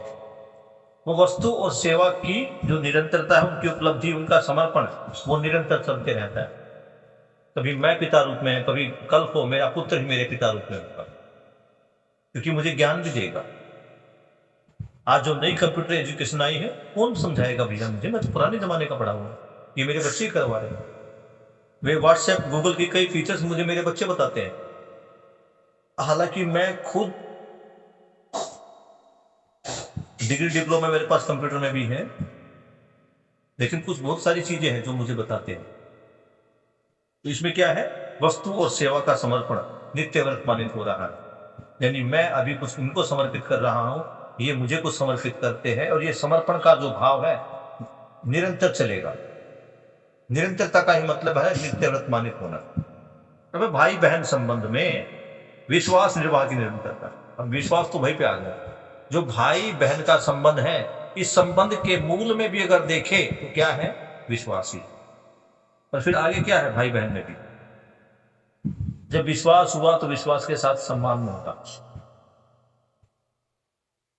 वो वस्तु और सेवा की जो निरंतरता है, उनकी उपलब्धि, उनका समर्पण, वो निरंतर चलते रहता है। कभी मैं पिता रूप में, कभी कल को मेरा पुत्र ही मेरे पिता रूप में होगा, क्योंकि मुझे ज्ञान भी देगा। आज जो नई कंप्यूटर एजुकेशन आई है, कौन समझाएगा भैया मुझे? मैं तो पुराने जमाने का पढ़ा हूँ, ये मेरे बच्चे ही करवा रहे हैं। वे व्हाट्सएप, गूगल की कई फीचर्स मुझे मेरे बच्चे बताते हैं, हालांकि मैं खुद डिग्री डिप्लोमा मेरे पास कंप्यूटर में भी है, लेकिन कुछ बहुत सारी चीजें हैं जो मुझे बताते हैं। तो इसमें क्या है? वस्तु और सेवा का समर्पण नित्य वर्तमानित हो रहा है, यानी मैं अभी कुछ इनको समर्पित कर रहा हूं, ये मुझे कुछ समर्पित करते हैं, और ये समर्पण का जो भाव है निरंतर चलेगा। निरंतरता का ही मतलब है नित्य वर्तमानित होना। अब भाई बहन संबंध में विश्वास निर्वाह की निरंतरता। अब विश्वास तो भाई पे आ गया। जो भाई बहन का संबंध है, इस संबंध के मूल में भी अगर देखें तो क्या है? विश्वास ही। और फिर आगे क्या है? भाई बहन में भी जब विश्वास हुआ तो विश्वास के साथ सम्मान में होगा,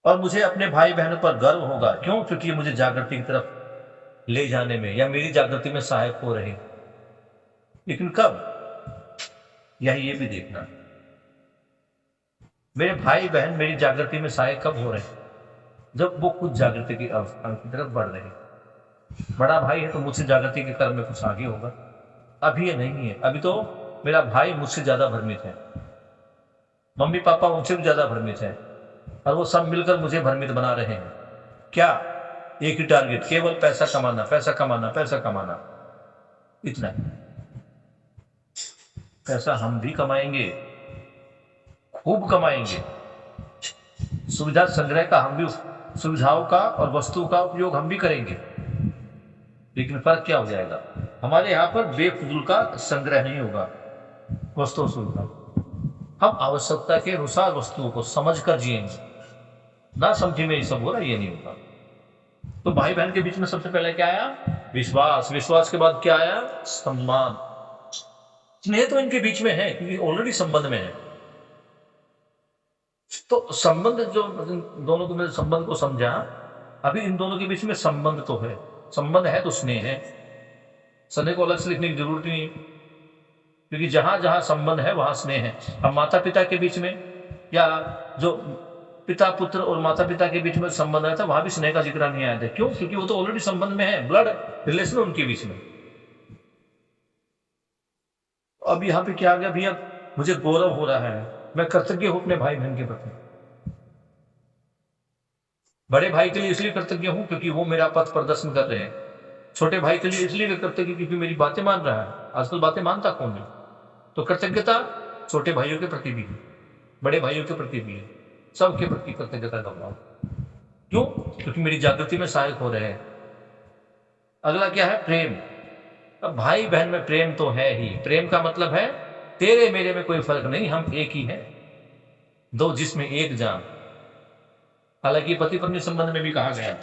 और मुझे अपने भाई बहनों पर गर्व होगा। क्यों? क्योंकि मुझे जागृति की तरफ ले जाने में या मेरी जागृति में सहायक हो रहे। लेकिन कब? यही ये भी देखना, मेरे भाई बहन मेरी जागृति में सहायक कब हो रहे हैं। जब वो खुद जागृति की अवस्था की तरफ बढ़ रहे हैं। बड़ा भाई है तो मुझसे जागृति के कर्म में कुछ आगे होगा। अभी ये नहीं है, अभी तो मेरा भाई मुझसे ज्यादा भ्रमित है, मम्मी पापा उनसे भी ज्यादा भ्रमित है, और वो सब मिलकर मुझे भ्रमित बना रहे हैं। क्या? एक ही टारगेट, केवल पैसा कमाना, पैसा कमाना, पैसा कमाना, इतना ही। पैसा हम भी कमाएंगे, खूब कमाएंगे, सुविधा संग्रह का हम भी, सुविधाओं का और वस्तुओं का उपयोग हम भी करेंगे, लेकिन फर्क क्या हो जाएगा? हमारे यहाँ पर बेफजूल का संग्रह नहीं होगा, वस्तु सुविधा। हम आवश्यकता के अनुसार वस्तुओं को समझकर जिएंगे, ना समझी में ये सब हो रहा है, ये नहीं होगा। तो भाई बहन के बीच में सबसे पहले क्या आया? विश्वास। विश्वास के बाद क्या आया? सम्मान। स्नेह तो इनके बीच में है क्योंकि ऑलरेडी संबंध में है। तो संबंध, जो दोनों को मैंने संबंध को समझा, अभी इन दोनों के बीच में संबंध तो है, संबंध है तो स्नेह है। स्नेह को अलग से लिखने की जरूरत नहीं है, क्योंकि जहां जहां संबंध है वहां स्नेह है। अब माता पिता के बीच में, या जो पिता पुत्र और माता पिता के बीच में संबंध आया था, वहां भी स्नेह का जिक्र नहीं आया था। क्यों? क्योंकि वो तो ऑलरेडी संबंध में है, ब्लड रिलेशन उनके बीच में। अब यहाँ पे क्या आ गया भैया? मुझे गौरव हो रहा है, मैं कृतज्ञ हूं अपने भाई बहन के प्रति। बड़े भाई के लिए इसलिए कृतज्ञ हूं क्योंकि वो मेरा पथ प्रदर्शन कर रहे हैं। छोटे भाई के लिए इसलिए कृतज्ञ क्योंकि मेरी बातें मान रहा है। आजकल बातें मानता कौन है? तो कृतज्ञता छोटे भाइयों के प्रति भी है, बड़े भाइयों के प्रति भी है, सबके प्रति कृतज्ञता का भाव। क्यों? क्योंकि मेरी जागृति में सहायक हो रहे हैं। अगला क्या है? प्रेम। अब भाई बहन में प्रेम तो है ही। प्रेम का मतलब है तेरे मेरे में कोई फर्क नहीं, हम एक ही हैं, दो जिसमें एक जान। हालांकि पति पत्नी संबंध में भी कहा गया,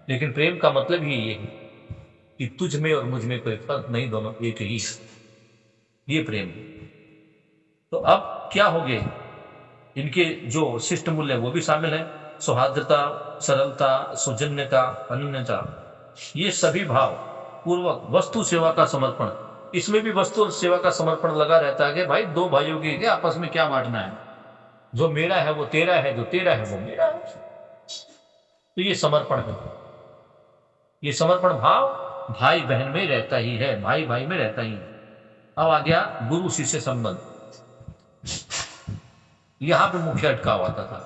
लेकिन प्रेम का मतलब ही ये है कि तुझ में और मुझ में कोई फर्क नहीं, दोनों एक ही, ये प्रेम। तो अब क्या हो गए? इनके जो शिष्ट मूल्य वो भी शामिल है, सौहार्दता, सरलता, सौजन्यता, अनन्यता, ये सभी भाव पूर्वक वस्तु सेवा का समर्पण। इसमें भी वस्तु और सेवा का समर्पण लगा रहता है कि भाई दो भाइयों के आपस में क्या बांटना है, जो मेरा है वो तेरा है, जो तेरा है वो मेरा है। तो ये समर्पण है, ये समर्पण भाव भाई बहन में रहता ही है, भाई भाई में रहता ही है। अब आ गया गुरु शिष्य संबंध। यहां पे मुख्य अटकाव आता था,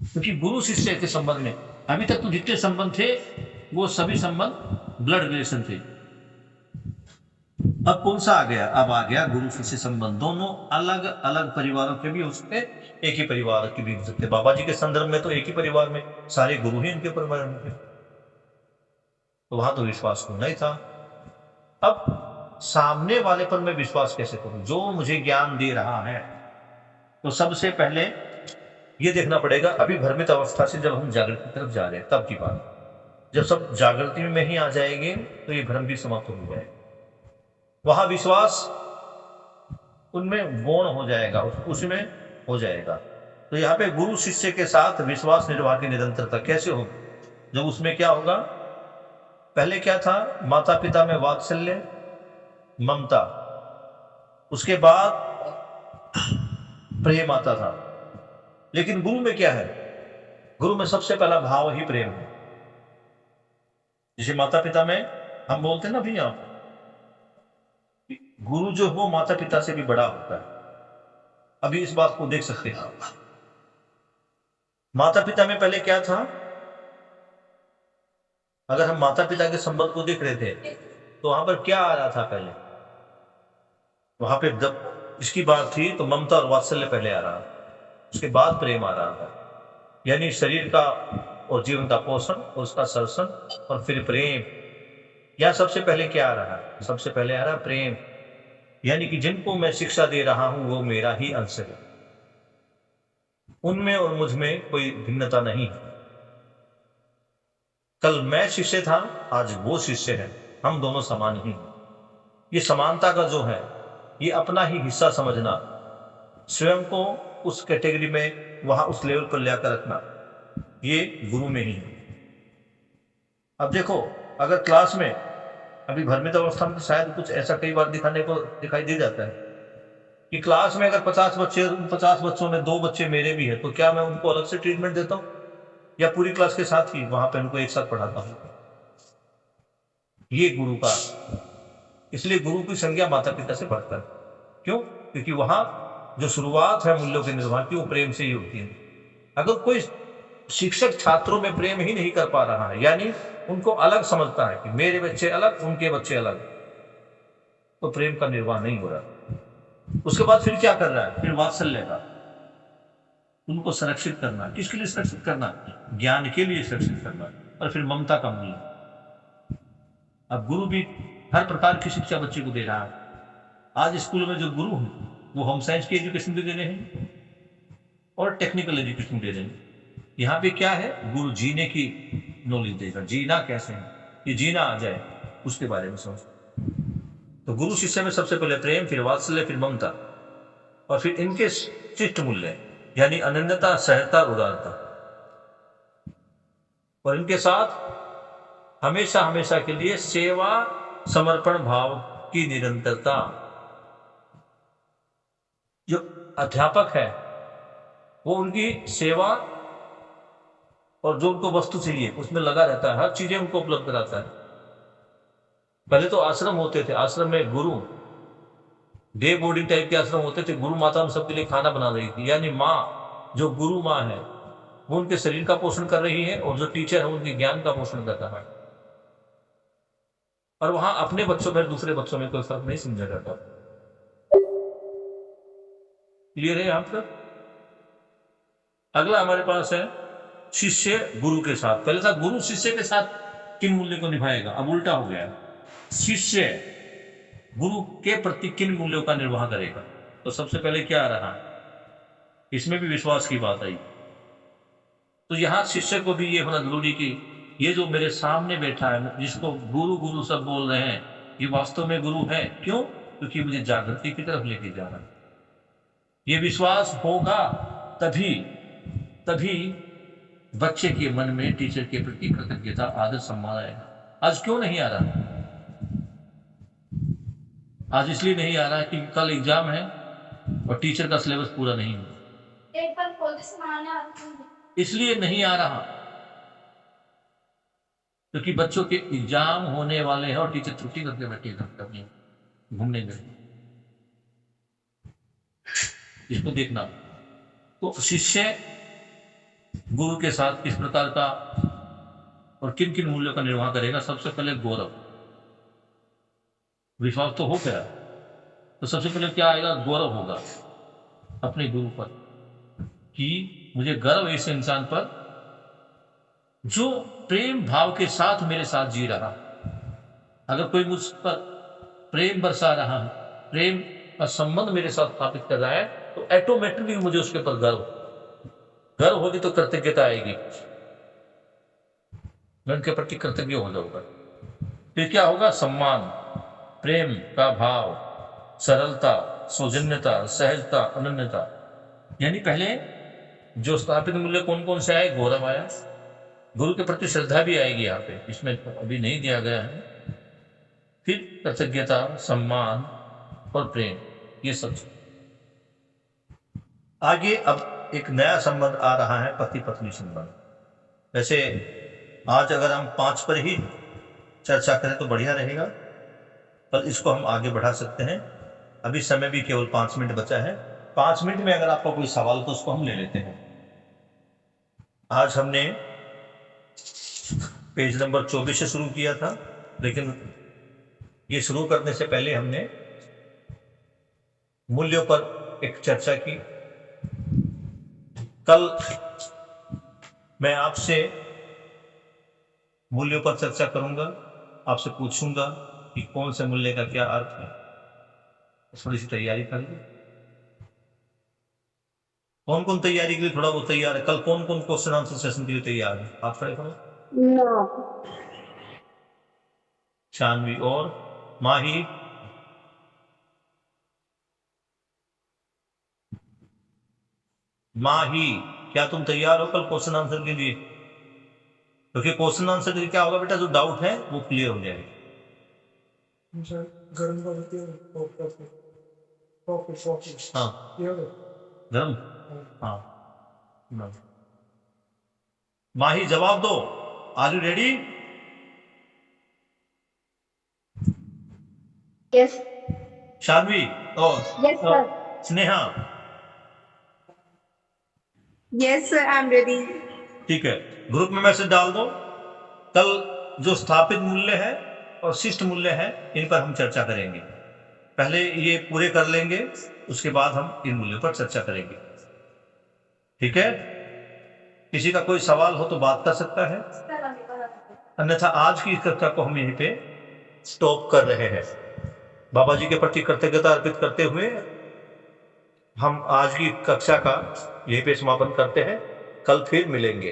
क्योंकि गुरु शिष्य के संबंध में अभी तक तो जितने संबंध थे वो सभी संबंध ब्लड रिलेशन थे। अब कौन सा आ गया? अब आ गया गुरु शिष्य संबंध। दोनों अलग अलग परिवारों के भी हो सकते, एक ही परिवार के भी हो सकते। बाबा जी के संदर्भ में तो एक ही परिवार में सारे गुरु ही इनके परिवार में थे, तो वहां तो विश्वास होना ही था। अब सामने वाले पर मैं विश्वास कैसे करूं, जो मुझे ज्ञान दे रहा है? तो सबसे पहले ये देखना पड़ेगा, अभी भ्रमित अवस्था से जब हम जागृति की तरफ जा रहे हैं तब की बात। जब सब जागृति में ही आ जाएंगे तो ये भ्रम भी समाप्त हो जाएगा। वहां विश्वास उनमें गौण हो जाएगा, उसमें हो जाएगा। तो यहाँ पे गुरु शिष्य के साथ विश्वास निर्वाह की निरंतरता कैसे होगी? जब उसमें क्या होगा? पहले क्या था? माता पिता में वात्सल्य, ममता, उसके बाद प्रेम आता था। लेकिन गुरु में क्या है? गुरु में सबसे पहला भाव ही प्रेम है। जैसे माता पिता में हम बोलते हैं ना भैया, गुरु जो हो माता पिता से भी बड़ा होता है। अभी इस बात को देख सकते हैं। माता पिता में पहले क्या था? अगर हम माता पिता के संबंध को देख रहे थे तो वहां पर क्या आ रहा था? पहले वहां पे जब इसकी बात थी तो ममता और वात्सल्य पहले आ रहा, उसके बाद प्रेम आ रहा था। यानी शरीर का और जीवन का पोषण और उसका सर्षण और फिर प्रेम। यह सबसे पहले क्या आ रहा है? सबसे पहले आ रहा प्रेम। यानी कि जिनको मैं शिक्षा दे रहा हूं वो मेरा ही अंश है, उनमें और मुझ में कोई भिन्नता नहीं। कल मैं शिष्य था, आज वो शिष्य है, हम दोनों समान ही हैं। ये समानता का जो है, ये अपना ही हिस्सा समझना, स्वयं को उस कैटेगरी में वहां उस लेवल पर लेकर रखना, ये गुरु में ही है। अब देखो, अगर क्लास में अभी भ्रमित अवस्था में तो शायद कुछ ऐसा कई बार दिखाई दे जाता है कि क्लास में अगर 50 बच्चे, 50 बच्चों में 2 बच्चे मेरे भी हैं, तो क्या मैं उनको अलग से ट्रीटमेंट देता हूँ या पूरी क्लास के साथ ही वहां पे उनको एक साथ पढ़ाता हूँ? ये गुरु का, इसलिए गुरु की संज्ञा माता पिता से बढ़कर। क्यों? क्योंकि वहां जो शुरुआत है मूल्यों के निर्माण की, वो प्रेम से ही होती है। अगर कोई शिक्षक छात्रों में प्रेम ही नहीं कर पा रहा है, यानी उनको अलग समझता है कि मेरे बच्चे अलग, उनके बच्चे अलग, तो प्रेम का निर्वाह नहीं हो रहा। उसके बाद फिर क्या कर रहा है? फिर वात्सल्य का, उनको संरक्षित करना। किसके लिए संरक्षित करना? ज्ञान के लिए संरक्षित करना। और फिर ममता का मूल्य। अब गुरु भी हर प्रकार की शिक्षा बच्चे को दे रहा है। आज स्कूल में जो गुरु हैं वो होम साइंस की एजुकेशन भी दे रहे हैं और टेक्निकल एजुकेशन दे रहे हैं। यहाँ पे क्या है? गुरु जीने की नॉलेज देगा, जीना कैसे है, ये जीना आ जाए उसके बारे में सोच। तो गुरु शिष्य में सबसे पहले प्रेम, फिर वात्सल्य, फिर ममता, और फिर इनके शिष्ट मूल्य यानी अनन्यता, सहजता, उदारता, और इनके साथ हमेशा हमेशा के लिए सेवा, समर्पण भाव की निरंतरता। जो अध्यापक है वो उनकी सेवा और जो उनको वस्तु चाहिए उसमें लगा रहता है, हर चीजें उनको उपलब्ध कराता है। पहले तो आश्रम होते थे, आश्रम में गुरु, डे बोर्डिंग टाइप के आश्रम होते थे। गुरु माता उन सबके लिए खाना बना रही थी, यानी माँ, जो गुरु माँ है वो उनके शरीर का पोषण कर रही है, और जो टीचर है उनके ज्ञान का पोषण कर रहा है। और वहां अपने बच्चों में दूसरे बच्चों में कोई फर्क नहीं समझा जाता। क्लियर है यहां पर? अगला हमारे पास है शिष्य गुरु के साथ। पहले था गुरु शिष्य के साथ किन मूल्य को निभाएगा, अब उल्टा हो गया। शिष्य गुरु के प्रति किन मूल्यों का निर्वाह करेगा? तो सबसे पहले क्या आ रहा है? इसमें भी विश्वास की बात आई। तो यहां शिष्य को भी ये होना जरूरी कि ये जो मेरे सामने बैठा है, जिसको गुरु गुरु सब बोल रहे हैं, ये वास्तव में गुरु है। क्यों? क्योंकि मुझे जागृति की तरफ लेके जा रहा है। ये विश्वास होगा तभी तभी बच्चे के मन में टीचर के प्रति कृतज्ञता, आदर, सम्मान आएगा। आज क्यों नहीं आ रहा? आज इसलिए नहीं आ रहा कि कल एग्जाम है और टीचर का सिलेबस पूरा नहीं हुआ, एक बार खोल से मारना इसलिए नहीं आ रहा। क्योंकि बच्चों के एग्जाम होने वाले हैं और टीचर छुट्टी करके बैठे हैं, घूमने गए। इसको देखना। तो शिष्य गुरु के साथ किस प्रकार का और किन किन मूल्यों का निर्वाह करेगा? सबसे पहले गौरव। विश्वास तो हो गया, तो सबसे पहले क्या आएगा? गौरव होगा अपने गुरु पर, कि मुझे गर्व है इस इंसान पर जो प्रेम भाव के साथ मेरे साथ जी रहा। अगर कोई मुझ पर प्रेम बरसा रहा है, प्रेम का संबंध मेरे साथ स्थापित कर रहा है, तो ऑटोमेटिकली मुझे उसके ऊपर गर्व होगी, तो कृतज्ञता आएगी, मैं उनके प्रति कृतज्ञ हो जाऊंगा। फिर क्या होगा? सम्मान, प्रेम का भाव, सरलता, सौजन्यता, सहजता, अनन्यता। यानी पहले जो स्थापित मूल्य कौन कौन से आए? गौरव आया, गुरु के प्रति श्रद्धा भी आएगी यहाँ पे, इसमें अभी नहीं दिया गया है। फिर कृतज्ञता, सम्मान और प्रेम, ये सब। आगे अब एक नया संबंध आ रहा है, पति पत्नी संबंध। वैसे आज अगर हम 5 पर ही चर्चा करें तो बढ़िया रहेगा, पर इसको हम आगे बढ़ा सकते हैं। अभी समय भी केवल 5 मिनट बचा है। 5 मिनट में अगर आपका कोई सवाल तो उसको हम ले लेते हैं। आज हमने पेज नंबर 24 से शुरू किया था, लेकिन ये शुरू करने से पहले हमने मूल्यों पर एक चर्चा की। कल मैं आपसे मूल्यों पर चर्चा करूंगा, आपसे पूछूंगा कि कौन से मूल्य का क्या अर्थ है। थोड़ी सी तैयारी कर ली। कौन कौन तैयारी के लिए थोड़ा वो तैयार है? कल कौन कौन क्वेश्चन आंसर सेशन के लिए तैयार है? आप खड़े करो। शानवी और माही, क्या तुम तैयार हो कल क्वेश्चन आंसर के लिए? क्योंकि क्वेश्चन आंसर के लिए क्या होगा बेटा, जो डाउट है वो क्लियर हो जाएगा। हाँ गरम, हाँ गरम। माही जवाब दो, are you ready? Yes Shanvi और yes sir. Sneha, Yes, sir, I'm ready. ठीक है, ग्रुप में मैसेज डाल दो। कल जो स्थापित मूल्य है और शिष्ट मूल्य है इन पर हम चर्चा करेंगे। पहले ये पूरे कर लेंगे, उसके बाद हम इन मूल्यों पर चर्चा करेंगे। ठीक है, किसी का कोई सवाल हो तो बात कर सकता है, अन्यथा आज की इस कक्षा को हम यहीं पे स्टॉप कर रहे हैं। बाबा जी के प्रति कृतज्ञता अर्पित करते हुए हम आज की कक्षा का यहीं पे समापन करते हैं। कल फिर मिलेंगे।